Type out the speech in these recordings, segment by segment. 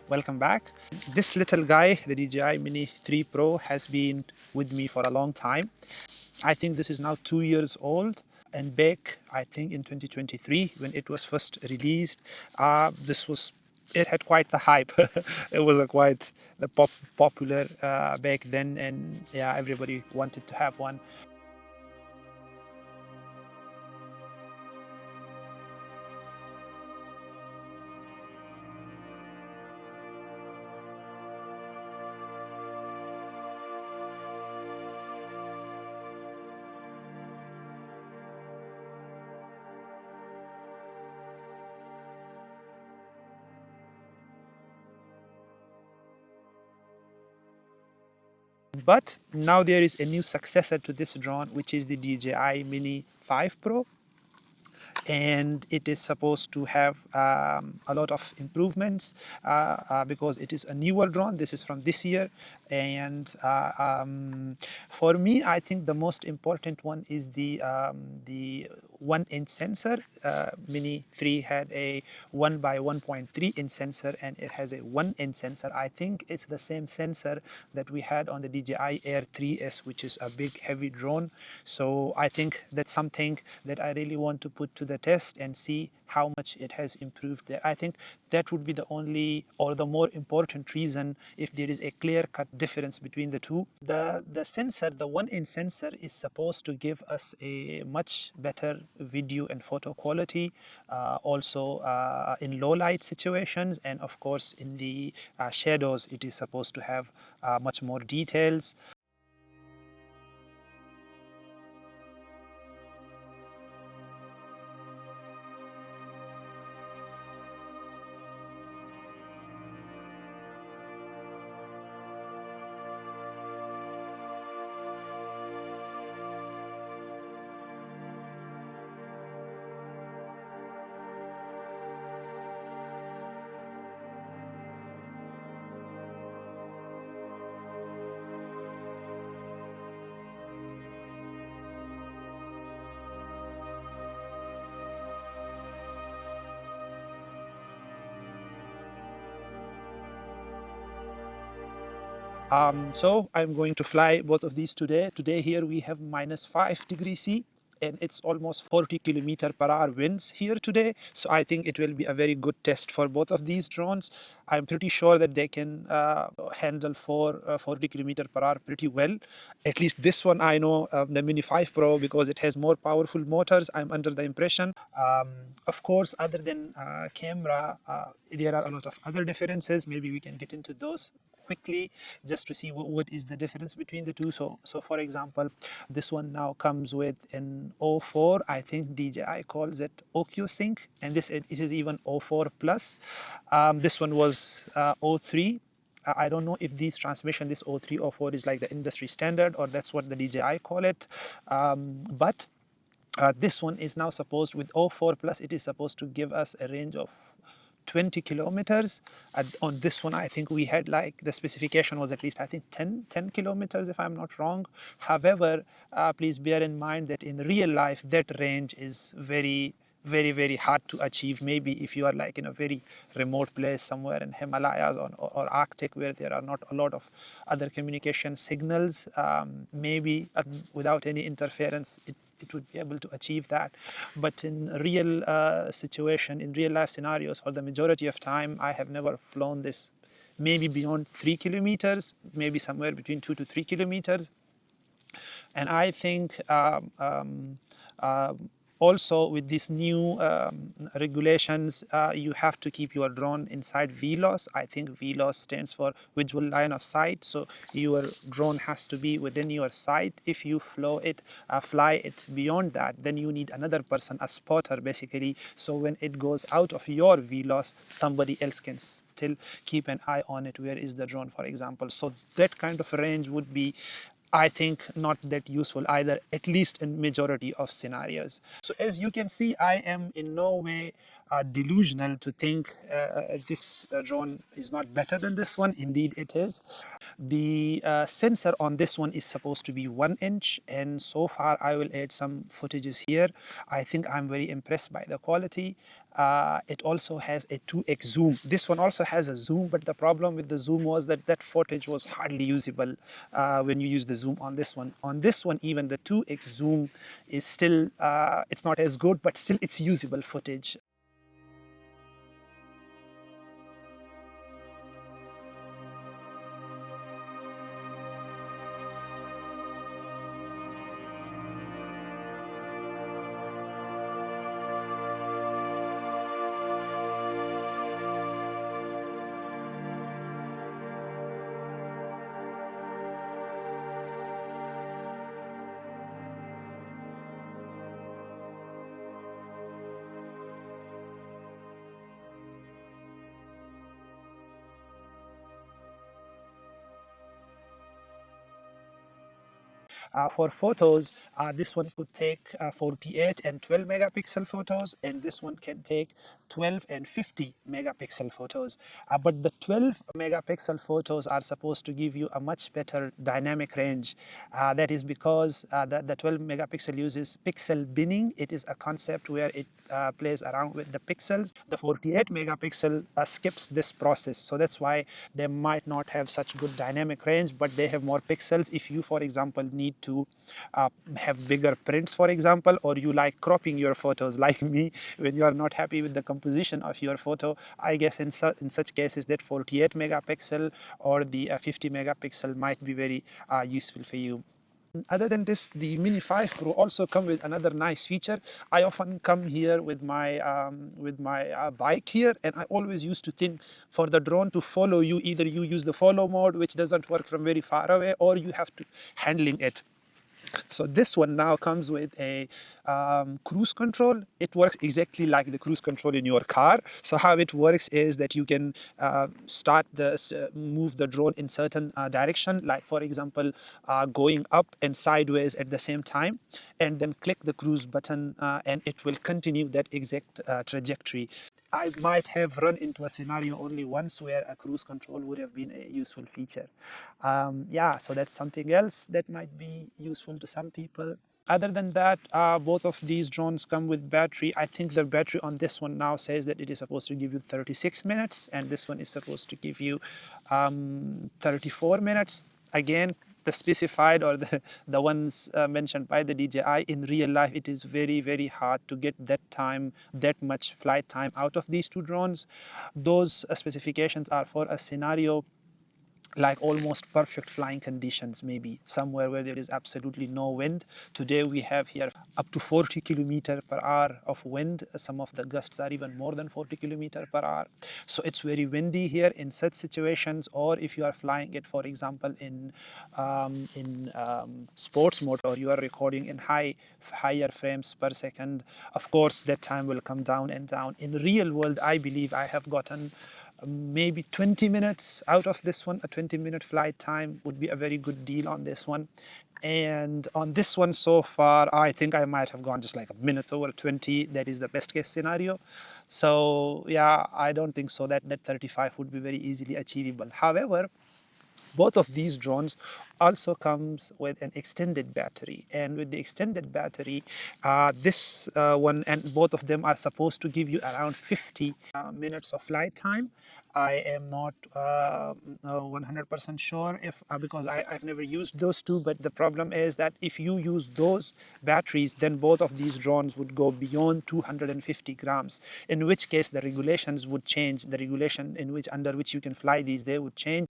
welcome back. This little guy, the DJI Mini 3 Pro, has been with me for a long time. I think this is now 2 years old. And back, I think in 2023, when it was first released, it had quite the hype. It was quite the popular back then, and yeah, everybody wanted to have one. But now there is a new successor to this drone, which is the DJI Mini 5 Pro. And it is supposed to have a lot of improvements because it is a newer drone. This is from this year, and for me, I think the most important one is the 1-inch sensor. Mini 3 had a 1 by 1.3 inch sensor, and it has a 1-inch sensor. I think it's the same sensor that we had on the DJI Air 3S, which is a big heavy drone. So I think that's something that I really want to put to the test and see how much it has improved there. I think that would be the only or the more important reason if there is a clear-cut difference between the two. The sensor, the 1-inch sensor, is supposed to give us a much better video and photo quality, also in low light situations, and of course in the shadows it is supposed to have much more details. So I'm going to fly both of these today. Today here we have -5°C, and it's almost 40 km/h winds here today. So I think it will be a very good test for both of these drones. I'm pretty sure that they can handle 40 km/h pretty well. At least this one I know, the Mini 5 Pro, because it has more powerful motors, I'm under the impression. Of course, other than camera, there are a lot of other differences. Maybe we can get into those quickly just to see what is the difference between the two. So for example, this one now comes with an O4. I think DJI calls it OcuSync, and it is even O4 plus. This one was O3. I don't know if this O3, O4 is like the industry standard, or that's what the DJI call it. But this one is now supposed, with O4 plus, it is supposed to give us a range of 20 kilometers. On this one, I think we had, like, the specification was at least, I think, 10 kilometers, if I'm not wrong. However, please bear in mind that in real life, that range is very, very hard to achieve. Maybe if you are like in a very remote place somewhere in Himalayas or Arctic, where there are not a lot of other communication signals, maybe without any interference, it would be able to achieve that. But in real in real life scenarios, for the majority of time, I have never flown this maybe beyond 3 kilometers, maybe somewhere between 2 to 3 kilometers. And I think also with these new regulations, you have to keep your drone inside VLOS. I think VLOS stands for visual line of sight. So your drone has to be within your sight. If you fly it beyond that, then you need another person, a spotter basically. So when it goes out of your VLOS, somebody else can still keep an eye on it. Where is the drone, for example? So that kind of range would be, I think, not that useful either, at least in majority of scenarios. So as you can see, I am in no way delusional to think this drone is not better than this one. Indeed, it is. The sensor on this one is supposed to be 1 inch, and so far I will add some footages here. I think I'm very impressed by the quality. It also has a 2x zoom. This one also has a zoom, but the problem with the zoom was that that footage was hardly usable when you use the zoom on this one. On this one, even the 2x zoom is still, it's not as good, but still it's usable footage. For photos, this one could take 48 and 12 megapixel photos, and this one can take 12 and 50 megapixel photos. But the 12 megapixel photos are supposed to give you a much better dynamic range. That is because the 12 megapixel uses pixel binning. It is a concept where it plays around with the pixels. The 48 megapixel skips this process, so that's why they might not have such good dynamic range, but they have more pixels. If you, for example, need to have bigger prints, for example, or you like cropping your photos like me, when you are not happy with the composition of your photo, I guess in such cases that 48 megapixel or the 50 megapixel might be very useful for you. Other than this, the Mini 5 Pro also come with another nice feature. I often come here with my bike here, and I always used to think for the drone to follow you, either you use the follow mode, which doesn't work from very far away, or you have to handling it. So this one now comes with a cruise control. It works exactly like the cruise control in your car. So how it works is that you can move the drone in certain direction, like for example, going up and sideways at the same time, and then click the cruise button and it will continue that exact trajectory. I might have run into a scenario only once where a cruise control would have been a useful feature. Yeah, so that's something else that might be useful to some people. Other than that, both of these drones come with battery. I think the battery on this one now says that it is supposed to give you 36 minutes, and this one is supposed to give you 34 minutes. Again, the specified or the ones mentioned by the DJI, in real life, it is very, very hard to get that time, that much flight time out of these two drones. Those specifications are for a scenario like almost perfect flying conditions, maybe somewhere where there is absolutely no wind. Today we have here up to 40 kilometer per hour of wind. Some of the gusts are even more than 40 kilometer per hour. So it's very windy here in such situations, or if you are flying it, for example, in sports mode, or you are recording in higher frames per second, of course that time will come down and down. In the real world, I believe I have gotten maybe 20 minutes out of this one. A 20-minute flight time would be a very good deal on this one. And on this one so far, I think I might have gone just like a minute over 20. That is the best case scenario. So yeah, I don't think so that 35 would be very easily achievable. However, both of these drones also comes with an extended battery, and with the extended battery, this one and both of them are supposed to give you around 50 minutes of flight time. I am not 100% sure if because I've never used those two, but the problem is that if you use those batteries, then both of these drones would go beyond 250 grams, in which case the regulations would change. The regulation under which you can fly these, they would change.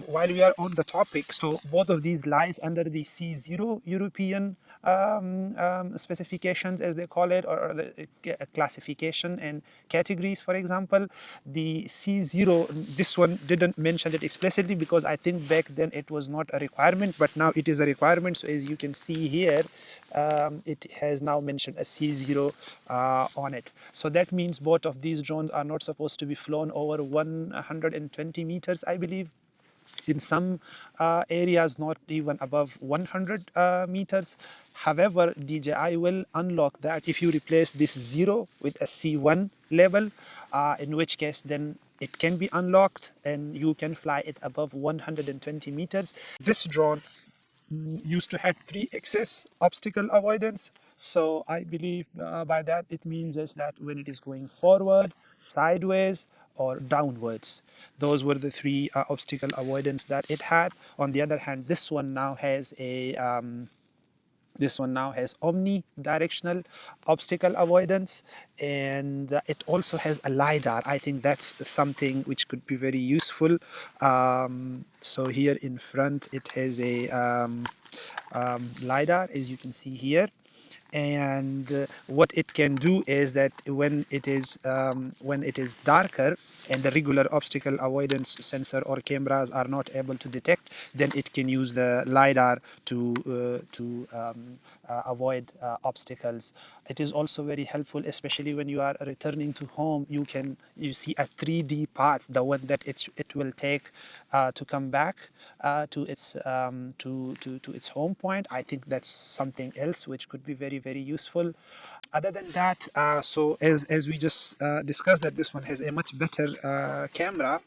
While we are on the topic, so both of these lies under the C0 European specifications, as they call it, or the classification and categories. For example, the C0, this one didn't mention it explicitly because I think back then it was not a requirement, but now it is a requirement. So as you can see here, it has now mentioned a C0 on it. So that means both of these drones are not supposed to be flown over 120 meters, I believe. in some areas not even above 100 meters. However, DJI will unlock that if you replace this 0 with a C1 level, in which case then it can be unlocked and you can fly it above 120 meters. This drone used to have 3 axis obstacle avoidance. So I believe by that it means is that when it is going forward, sideways, or downwards, those were the 3 obstacle avoidance that it had. On the other hand, this one now has omni-directional obstacle avoidance, and it also has a LiDAR. I think that's something which could be very useful. So here in front, it has a LiDAR, as you can see here. And what it can do is that when it is darker and the regular obstacle avoidance sensor or cameras are not able to detect, then it can use the LiDAR to avoid obstacles. It is also very helpful, especially when you are returning to home. You see a 3D path, the one that it will take to come back to its home point. I think that's something else which could be very useful. Other than that, so as we just discussed, that this one has a much better camera.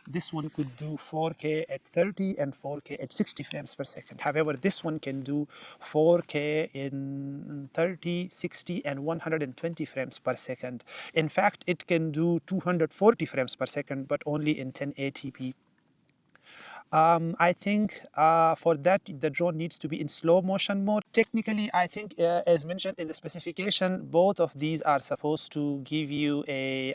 This one could do 4K at 30 and 4K at 60 frames per second. However, this one can do 4K in 30, 60, and 120 frames per second. In fact, it can do 240 frames per second, but only in 1080p. I think for that, the drone needs to be in slow motion mode. Technically, I think as mentioned in the specification, both of these are supposed to give you a,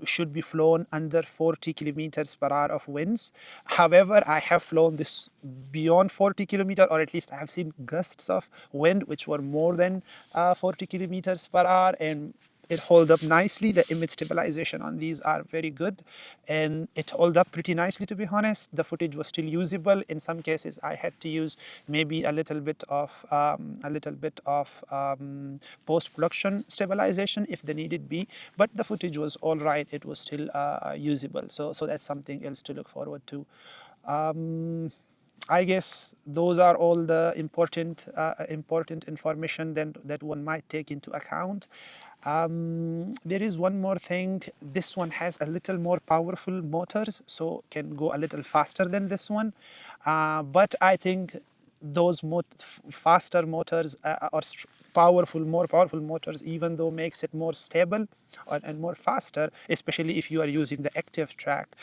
should be flown under 40 kilometers per hour of winds. However, I have flown this beyond 40 kilometers, or at least I have seen gusts of wind which were more than 40 kilometers per hour, and it hold up nicely. The image stabilization on these are very good, and it hold up pretty nicely, to be honest. The footage was still usable. In some cases I had to use maybe a little bit of post-production stabilization if the needed be, but the footage was all right. It was still usable, so that's something else to look forward to. I guess those are all the important information that one might take into account. There is one more thing. This one has a little more powerful motors, so can go a little faster than this one. But I think those faster motors or more powerful motors, even though makes it more stable and more faster, especially if you are using the active track.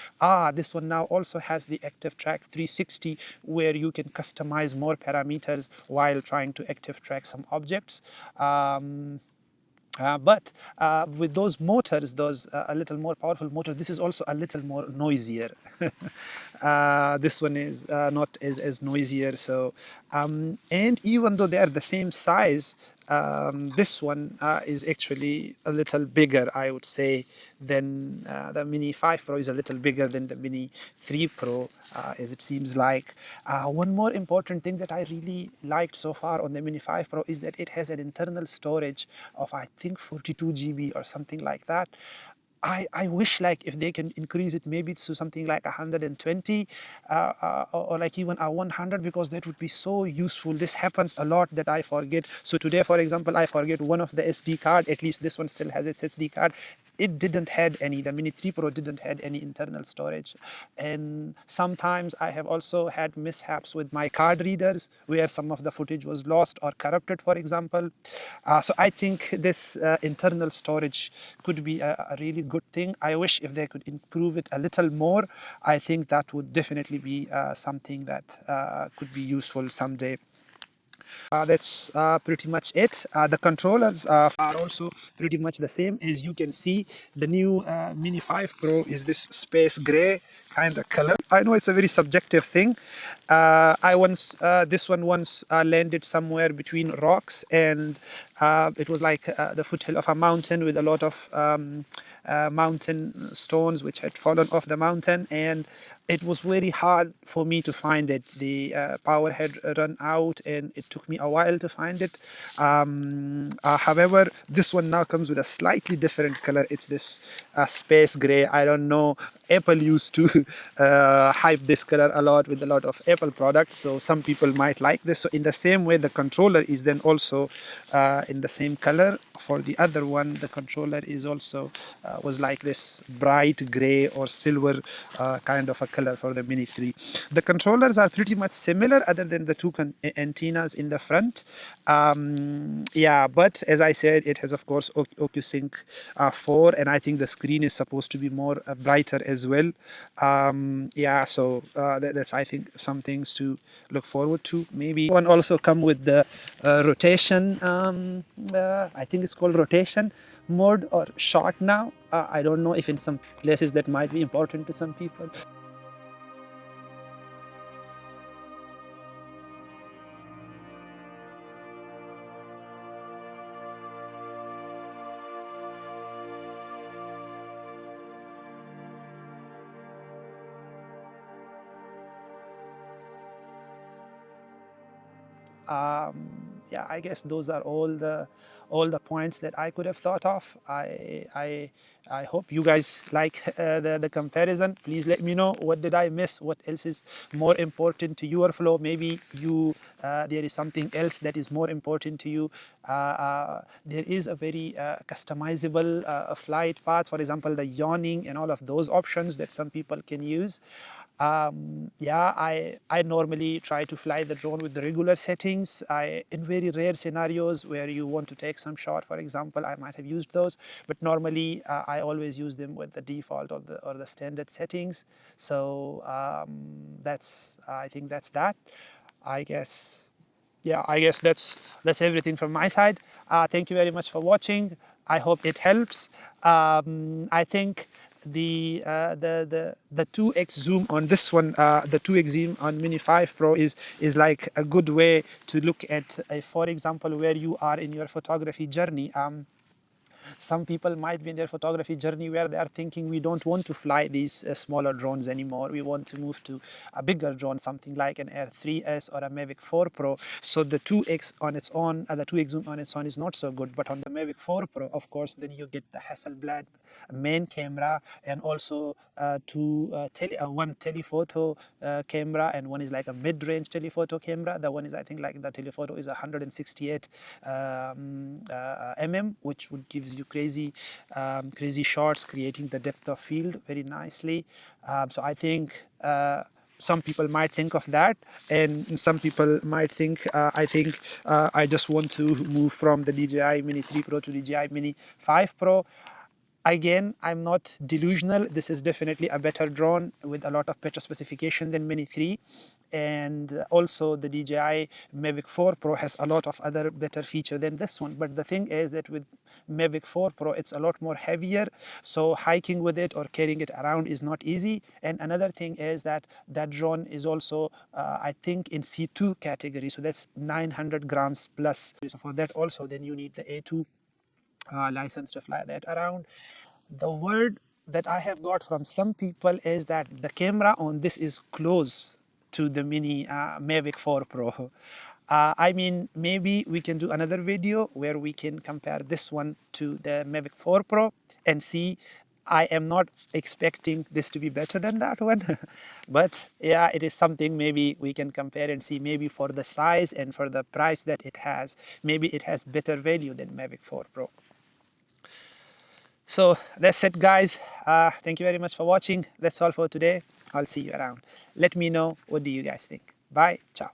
This one now also has the active track 360, where you can customize more parameters while trying to active track some objects. But with those motors, those a little more powerful motors, this is also a little more noisier. This one is not as noisier. So, and even though they are the same size, this one is actually a little bigger, I would say, than the Mini 5 Pro is a little bigger than the Mini 3 Pro, as it seems like. One more important thing that I really liked so far on the Mini 5 Pro is that it has an internal storage of, I think, 42 GB or something like that. I wish, like, if they can increase it maybe to something like 120 or like even a 100, because that would be so useful. This happens a lot that I forget. So today, for example, I forget one of the SD card. At least this one still has its SD card. It didn't had any. The Mini 3 Pro didn't had any internal storage. And sometimes I have also had mishaps with my card readers where some of the footage was lost or corrupted, for example. So I think this internal storage could be a really good thing. I wish if they could improve it a little more. I think that would definitely be something that could be useful someday. That's pretty much it. The controllers are also pretty much the same. As you can see, the new Mini 5 Pro is this space gray kind of color. I know it's a very subjective thing. This one once landed somewhere between rocks, and it was like the foothill of a mountain with a lot of mountain stones which had fallen off the mountain, and it was very hard for me to find it. The power had run out and it took me a while to find it. However, this one now comes with a slightly different color. It's this space gray. I don't know. Apple used to hype this color a lot with a lot of Apple products, so some people might like this. So in the same way, the controller is then also in the same color. For the other one, the controller is also was like this bright gray or silver kind of a color for the Mini 3. The controllers are pretty much similar other than the two antennas in the front. Yeah, but as I said, it has of course OcuSync 4, and I think the screen is supposed to be more brighter as well. Yeah, so that's I think some things to look forward to. Maybe one also come with the rotation. I think it's called rotation mode or shot now. I don't know if in some places that might be important to some people. Yeah, I guess those are all the points that I could have thought of. I hope you guys like the comparison. Please let me know what did I miss, what else is more important to your flow. Maybe you there is something else that is more important to you. There is a very customizable flight path, for example the yawning and all of those options that some people can use. Yeah, I normally try to fly the drone with the regular settings. In very rare scenarios where you want to take some shot, for example, I might have used those, but normally I always use them with the default or the standard settings. So I think that's that. I guess, yeah, I guess that's everything from my side. Thank you very much for watching. I hope it helps. I think the 2x zoom on this one, the 2x zoom on Mini 5 Pro is like a good way to look at, for example, where you are in your photography journey. Some people might be in their photography journey where they are thinking we don't want to fly these smaller drones anymore. We want to move to a bigger drone, something like an Air 3S or a Mavic 4 Pro. So the 2x on its own, the 2x zoom on its own is not so good. But on the Mavic 4 Pro, of course, then you get the Hasselblad main camera and also one telephoto camera, and one is like a mid-range telephoto camera. The one is, I think, like the telephoto is 168 mm, which would gives you crazy shots, creating the depth of field very nicely. So I think some people might think of that, and some people might think I just want to move from the DJI Mini 3 Pro to DJI Mini 5 Pro. Again, I'm not delusional. This is definitely a better drone with a lot of better specification than Mini 3. And also the DJI Mavic 4 Pro has a lot of other better feature than this one. But the thing is that with Mavic 4 Pro, it's a lot more heavier. So hiking with it or carrying it around is not easy. And another thing is that that drone is also, I think, in C2 category. So that's 900 grams plus. So for that also, then you need the A2 license to fly that around. The word that I have got from some people is that the camera on this is close to the Mini Mavic 4 Pro. I mean, maybe we can do another video where we can compare this one to the Mavic 4 Pro and see. I am not expecting this to be better than that one, but yeah, it is something maybe we can compare and see. Maybe for the size and for the price that it has, maybe it has better value than Mavic 4 Pro. So that's it, guys. Thank you very much for watching. That's all for today. I'll see you around. Let me know, what do you guys think. Bye. Ciao.